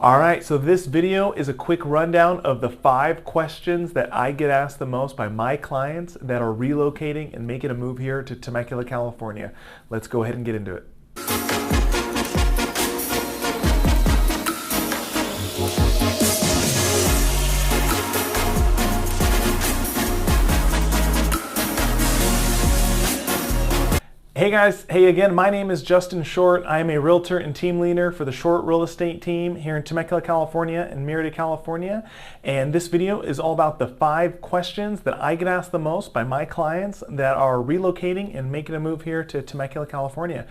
All right, so this video is a quick rundown of the 5 questions that I get asked the most by my clients that are relocating and making a move here to Temecula, California. Let's go ahead and get into it. Hey guys, hey again, my name is Justin Short. I am a realtor and team leader for the Short Real Estate team here in Temecula, California and Murrieta, California. And this video is all about the 5 questions that I get asked the most by my clients that are relocating and making a move here to Temecula, California.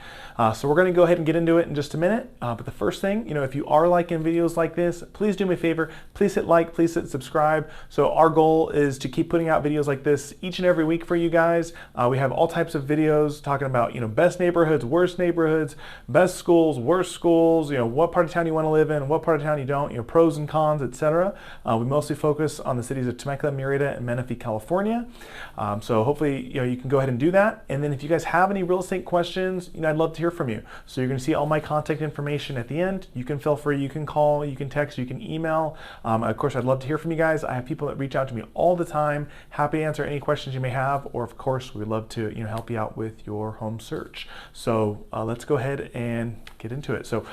So we're gonna go ahead and get into it in just a minute. But the first thing, if you are liking videos like this, please do me a favor, please hit like, please hit subscribe. So our goal is to keep putting out videos like this each and every week for you guys. We have all types of videos talking about best neighborhoods, worst neighborhoods, best schools, worst schools, what part of town you want to live in, what part of town you don't, pros and cons, etc. We mostly focus on the cities of Temecula, Murrieta, and Menifee, California. So hopefully, you can go ahead and do that. And then if you guys have any real estate questions, I'd love to hear from you. So you're going to see all my contact information at the end. You can feel free, you can call, you can text, you can email. Of course, I'd love to hear from you guys. I have people that reach out to me all the time. Happy to answer any questions you may have, or of course, we'd love to help you out with your home search. So let's go ahead and get into it. So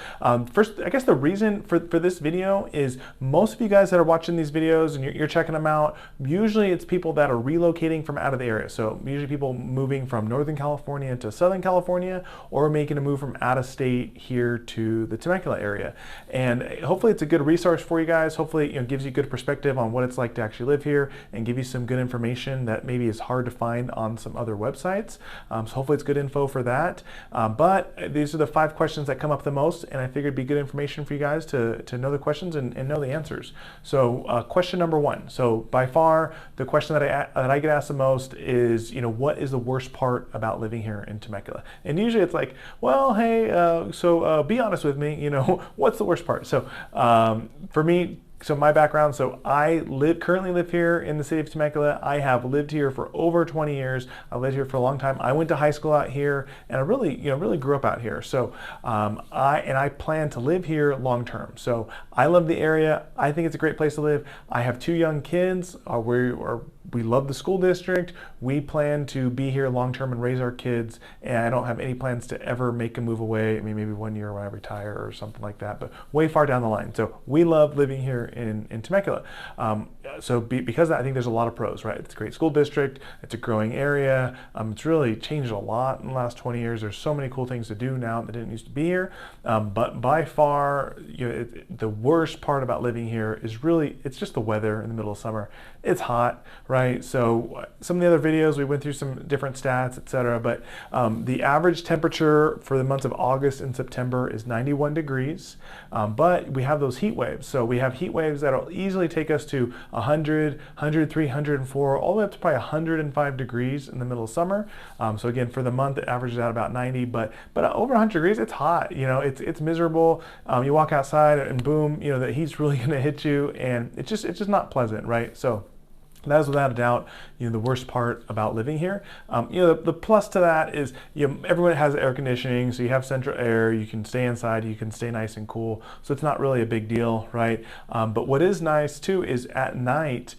first, I guess the reason for this video is most of you guys that are watching these videos and you're checking them out, usually it's people that are relocating from out of the area. So usually people moving from Northern California to Southern California, or making a move from out of state here to the Temecula area. And hopefully it's a good resource for you guys. Hopefully it gives you good perspective on what it's like to actually live here and give you some good information that maybe is hard to find on some other websites. So hopefully it's good info for that. But these are the 5 questions that come up the most, and I figured it'd be good information for you guys to know the questions and know the answers. So question number 1. So by far the question that I get asked the most is, what is the worst part about living here in Temecula? And usually it's like, well, hey, be honest with me, what's the worst part? So for me, so my background, so I currently live here in the city of Temecula. I have lived here for over 20 years. I lived here for a long time. I went to high school out here, and I really grew up out here. So I plan to live here long term. So I love the area. I think it's a great place to live. I have 2 young kids. We love the school district. We plan to be here long term and raise our kids, and I don't have any plans to ever make a move away. I mean, maybe 1 year when I retire or something like that, but way far down the line. So we love living here in Temecula. Because of that, I think there's a lot of pros, right? It's a great school district. It's a growing area. It's really changed a lot in the last 20 years. There's so many cool things to do now that didn't used to be here. But by far, the worst part about living here is really, it's just the weather in the middle of summer. It's hot, right? So some of the other videos, we went through some different stats, etc. But the average temperature for the months of August and September is 91 degrees. But we have those heat waves. So we have heat waves that'll easily take us to 100, 103, 104, all the way up to probably 105 degrees in the middle of summer. So again, for the month, it averages out about 90, but over 100 degrees, it's hot. It's miserable. You walk outside and boom, the heat's really going to hit you, and it's just not pleasant, right? So that is without a doubt, the worst part about living here. The plus to that is, everyone has air conditioning, so you have central air, you can stay inside, you can stay nice and cool, so it's not really a big deal, right? But what is nice too is at night,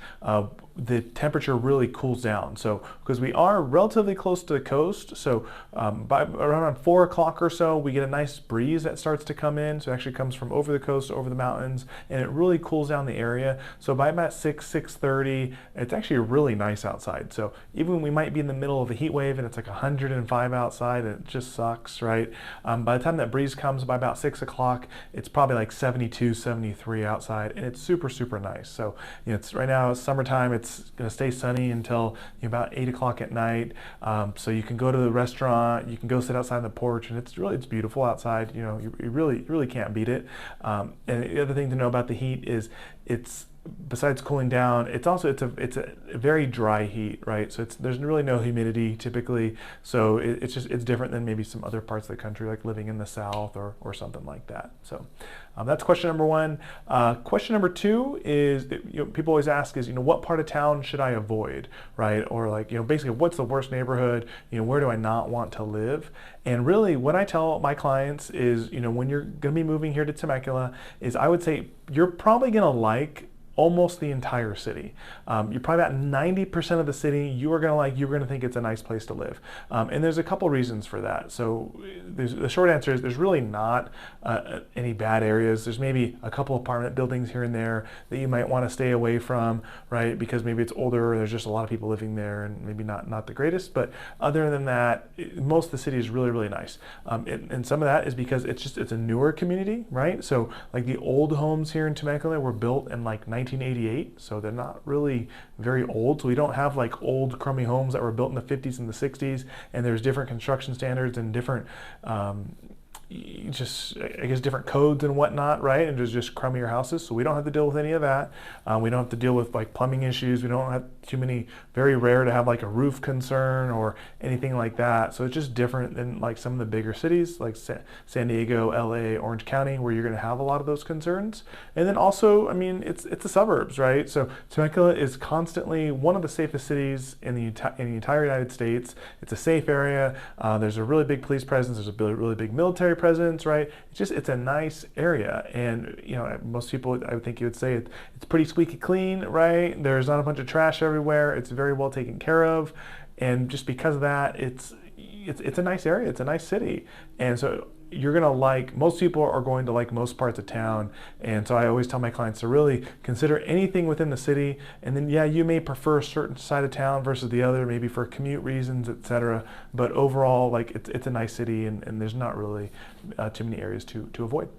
the temperature really cools down. So because we are relatively close to the coast, so by around 4 o'clock or so, we get a nice breeze that starts to come in. So it actually comes from over the coast, over the mountains, and it really cools down the area. So by about 6:30, it's actually really nice outside. So even when we might be in the middle of a heat wave and it's like 105 outside, and it just sucks, right? By the time that breeze comes by about 6 o'clock, it's probably like 72, 73 outside, and it's super, super nice. So it's right now, it's summertime, it's going to stay sunny until about 8 o'clock at night. So you can go to the restaurant, you can go sit outside on the porch, and it's beautiful outside. You really can't beat it. And the other thing to know about the heat is besides cooling down, it's a very dry heat, right? So there's really no humidity typically. So it's different than maybe some other parts of the country, like living in the South or something like that. So that's question number one. Question number two is, people always ask is, what part of town should I avoid, right? Or like, basically what's the worst neighborhood? Where do I not want to live? And really what I tell my clients is, when you're going to be moving here to Temecula, is I would say you're probably going to like almost the entire city. You're probably about 90% of the city you're going to think it's a nice place to live. And there's a couple reasons for that. So the short answer is there's really not any bad areas. There's maybe a couple apartment buildings here and there that you might want to stay away from, right? Because maybe it's older, or there's just a lot of people living there and maybe not the greatest. But other than that, most of the city is really, really nice. And some of that is because it's a newer community, right? So like the old homes here in Temecula were built in like 1988, so they're not really very old. So we don't have like old crummy homes that were built in the 50s and the 60s, and there's different construction standards and different different codes and whatnot, right? And there's just crummier houses, so we don't have to deal with any of that. We don't have to deal with like plumbing issues. We don't have too many, very rare to have like a roof concern or anything like that. So it's just different than like some of the bigger cities like San Diego, LA, Orange County, where you're going to have a lot of those concerns. And then also, I mean, it's the suburbs, right? So Temecula is constantly one of the safest cities in the entire United States. It's a safe area. There's a really big police presence. There's a really big military presence, right? It's a nice area. And, most people, I would think you would say it's pretty squeaky clean, right? There's not a bunch of trash everywhere. It's very well taken care of. And just because of that, it's a nice area. It's a nice city. And so most people are going to like most parts of town. And so I always tell my clients to really consider anything within the city. And then, yeah, you may prefer a certain side of town versus the other, maybe for commute reasons, etc. But overall, like it's a nice city, and there's not really too many areas to avoid.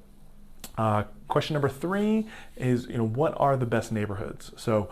Question number three is, what are the best neighborhoods? So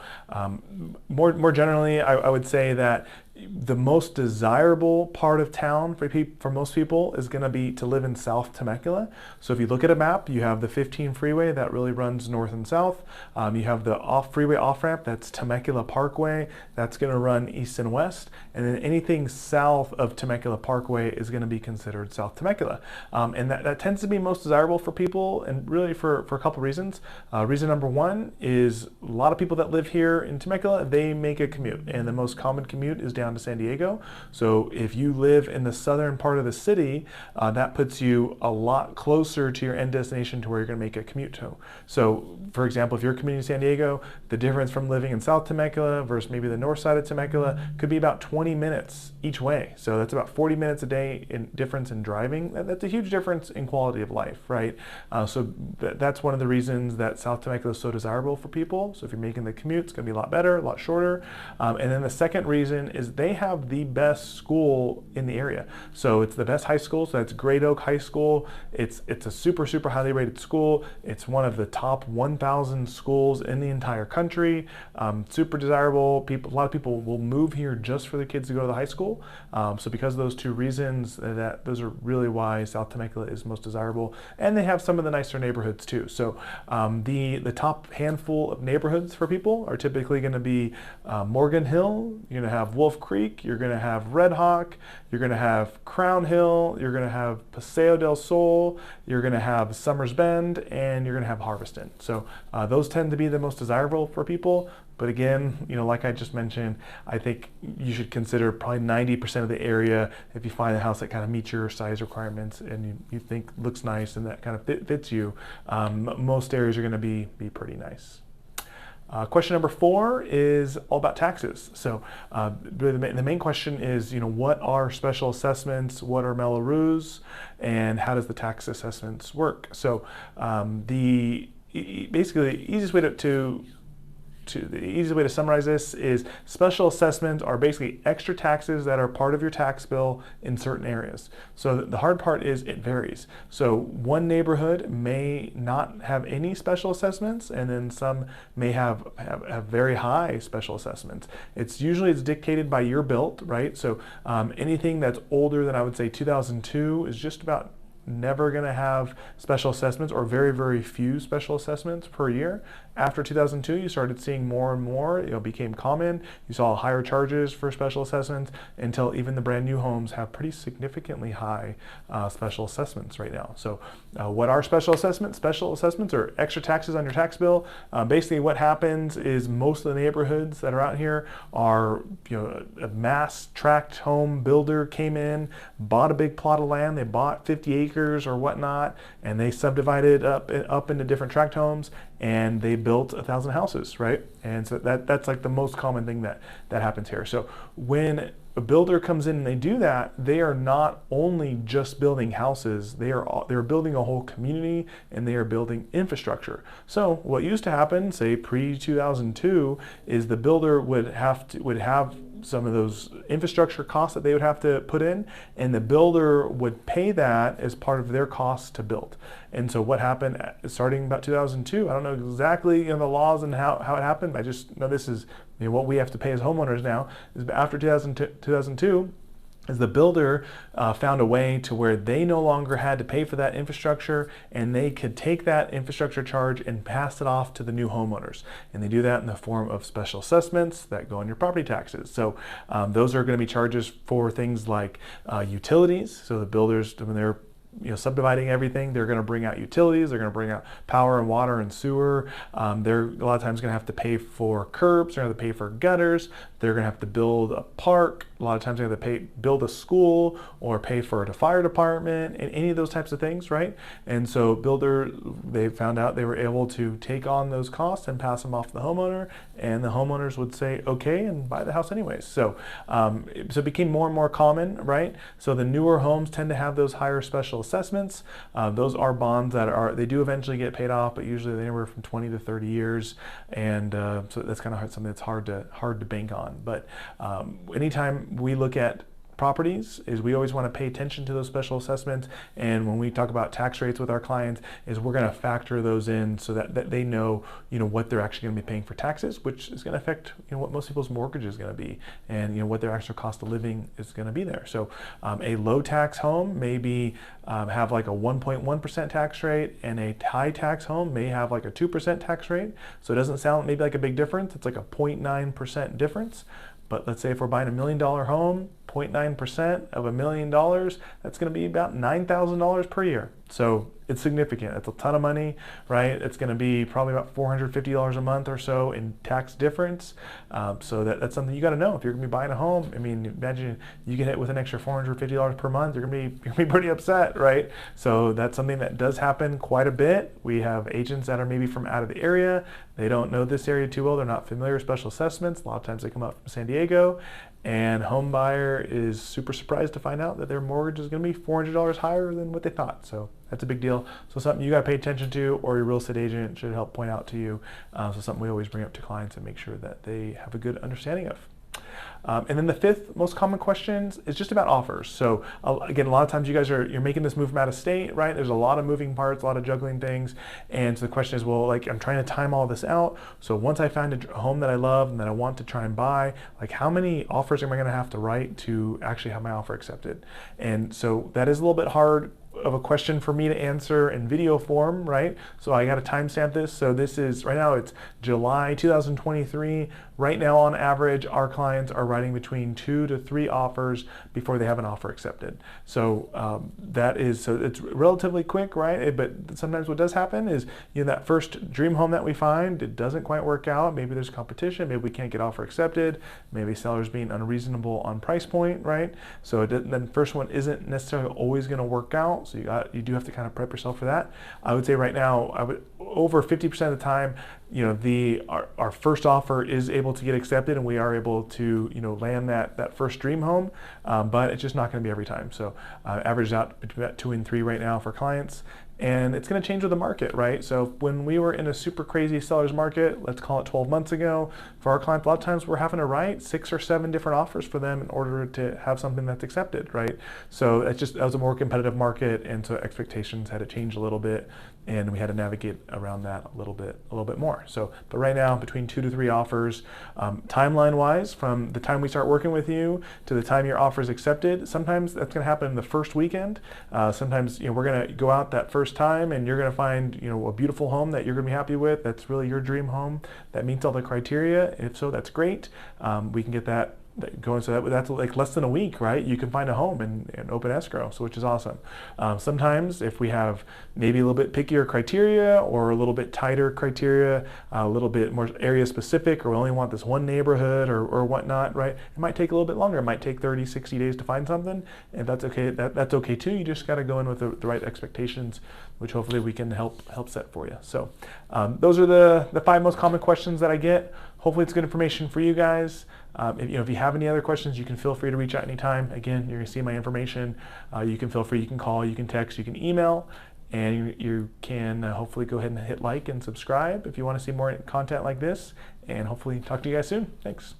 more generally, I would say that the most desirable part of town for most people is going to be to live in South Temecula. So if you look at a map, you have the 15 freeway that really runs north and south. You have the freeway off-ramp, that's Temecula Parkway, that's going to run east and west. And then anything south of Temecula Parkway is going to be considered South Temecula. And that tends to be most desirable for people, and really for a couple reasons. Reason number one is a lot of people that live here in Temecula, they make a commute, and the most common commute is down to San Diego. So if you live in the southern part of the city, that puts you a lot closer to your end destination to where you're going to make a commute to. So for example, if you're commuting to San Diego, the difference from living in South Temecula versus maybe the north side of Temecula could be about 20 minutes each way. So that's about 40 minutes a day in difference in driving. That's a huge difference in quality of life, right? So that's one of the reasons that South Temecula is so desirable for people. So if you're making the commute, it's going to be a lot better, a lot shorter. And then the second reason is they have the best school in the area. So it's the best high school. So that's Great Oak High School. It's a super, super highly rated school. It's one of the top 1,000 schools in the entire country. Super desirable. A lot of people will move here just for the kids to go to the high school. So because of those two reasons, those are really why South Temecula is most desirable. And they have some of the nicer neighborhoods too. So the top handful of neighborhoods for people are typically going to be Morgan Hill. You're going to have Wolf Creek. You're going to have Red Hawk. You're going to have Crown Hill. You're going to have Paseo del Sol. You're going to have Summers Bend, and you're going to have Harveston. So those tend to be the most desirable for people. But again, like I just mentioned, I think you should consider probably 90% of the area if you find a house that kind of meets your size requirements and you think looks nice and that kind of fits you. Most areas are going to be pretty nice. Question number 4 is all about taxes. So the main question is, what are special assessments, what are Mello-Roos, and how does the tax assessments work? So basically the easiest way to summarize this is special assessments are basically extra taxes that are part of your tax bill in certain areas. So the hard part is it varies. So one neighborhood may not have any special assessments, and then some may have very high special assessments. It's dictated by your built, right? So anything that's older than, I would say, 2002 is just about never going to have special assessments, or very, very few special assessments per year. After 2002, you started seeing more and more. It became common. You saw higher charges for special assessments, until even the brand new homes have pretty significantly high special assessments right now. So what are special assessments? Special assessments are extra taxes on your tax bill. Basically what happens is most of the neighborhoods that are out here are, a mass tract home builder came in, bought a big plot of land. They bought 50 acres or whatnot, and they subdivided up into different tract homes, and they built 1,000 houses, right? And so that's like the most common thing that happens here. So when a builder comes in and they do that, they are not only just building houses, they're building a whole community, and they are building infrastructure. So what used to happen, say pre-2002, is the builder would have some of those infrastructure costs that they would have to put in, and the builder would pay that as part of their costs to build. And so what happened starting about 2002, I don't know exactly the laws and how it happened, but I just know this is what we have to pay as homeowners now, is after 2002, is the builder found a way to where they no longer had to pay for that infrastructure, and they could take that infrastructure charge and pass it off to the new homeowners. And they do that in the form of special assessments that go on your property taxes. So those are going to be charges for things like utilities. So the builders, when they're subdividing everything, they're going to bring out utilities, they're going to bring out power and water and sewer. They're a lot of times going to have to pay for curbs, they're going to have to pay for gutters, they're going to have to build a park, a lot of times they're going to have to build a school, or pay for the fire department, and any of those types of things, right? And so they found out they were able to take on those costs and pass them off to the homeowner, and the homeowners would say okay and buy the house anyways. So it became more and more common, right? So the newer homes tend to have those higher special assessments. Those are bonds that they do eventually get paid off, but usually they're anywhere from 20 to 30 years, and so that's kind of something that's hard to bank on. But anytime we look at properties, is we always want to pay attention to those special assessments, and when we talk about tax rates with our clients, is we're going to factor those in so that they know what they're actually going to be paying for taxes, which is going to affect what most people's mortgage is going to be, and what their actual cost of living is going to be there. So a low tax home may have like a 1.1% tax rate, and a high tax home may have like a 2% tax rate. So it doesn't sound maybe like a big difference, it's like a 0.9% difference. But let's say if we're buying $1 million home, 0.9% of $1 million, that's going to be about $9,000 per year. So it's significant. It's a ton of money, right? It's going to be probably about $450 a month or so in tax difference. So that's something you got to know if you're going to be buying a home. I mean, imagine you get hit with an extra $450 per month. You're going to be pretty upset, right? So that's something that does happen quite a bit. We have agents that are maybe from out of the area. They don't know this area too well. They're not familiar with special assessments. A lot of times they come up from San Diego, and home buyer is super surprised to find out that their mortgage is going to be $400 higher than what they thought. So that's a big deal. So something you got to pay attention to, or your real estate agent should help point out to you. So something we always bring up to clients and make sure that they have a good understanding of. And then the fifth most common questions is just about offers. So again, a lot of times you guys you're making this move from out of state, right? There's a lot of moving parts, a lot of juggling things. And so the question is, well, like, I'm trying to time all this out. So once I find a home that I love and that I want to try and buy, like, how many offers am I going to have to write to actually have my offer accepted? And so that is a little bit hard of a question for me to answer in video form, right? So I got to timestamp this. So this is, right now it's July 2023. Right now, on average, our clients are writing between 2 to 3 offers before they have an offer accepted. So so it's relatively quick, right? But sometimes what does happen is, that first dream home that we find, it doesn't quite work out. Maybe there's competition. Maybe we can't get offer accepted. Maybe sellers being unreasonable on price point, right? So then first one isn't necessarily always going to work out. So you do have to kind of prep yourself for that. I would say right now, over 50% of the time, our first offer is able to get accepted, and we are able to land that first dream home, but it's just not going to be every time. So average out between about 2 and 3 right now for clients. And it's going to change with the market, right? So when we were in a super crazy seller's market, let's call it 12 months ago, for our clients, a lot of times we're having to write 6 or 7 different offers for them in order to have something that's accepted, right? So that was a more competitive market, and so expectations had to change a little bit. and we had to navigate around that a little bit more. So, but right now, between 2 to 3 offers, timeline-wise, from the time we start working with you to the time your offer is accepted, sometimes that's going to happen in the first weekend. Sometimes, we're going to go out that first time, and you're going to find, a beautiful home that you're going to be happy with. That's really your dream home that meets all the criteria. If so, that's great. We can get that going, so that's like less than a week, right? You can find a home in open escrow, so which is awesome. Sometimes if we have maybe a little bit pickier criteria or a little bit tighter criteria, a little bit more area specific, or we only want this one neighborhood or whatnot, right? It might take a little bit longer. It might take 30, 60 days to find something, and that's okay. That's okay too. You just got to go in with the right expectations, which hopefully we can help set for you. So those are the 5 most common questions that I get. Hopefully it's good information for you guys. If you have any other questions, you can feel free to reach out anytime. Again, you're going to see my information. You can call, you can text, you can email, and you can hopefully go ahead and hit like and subscribe if you want to see more content like this, and hopefully talk to you guys soon. Thanks.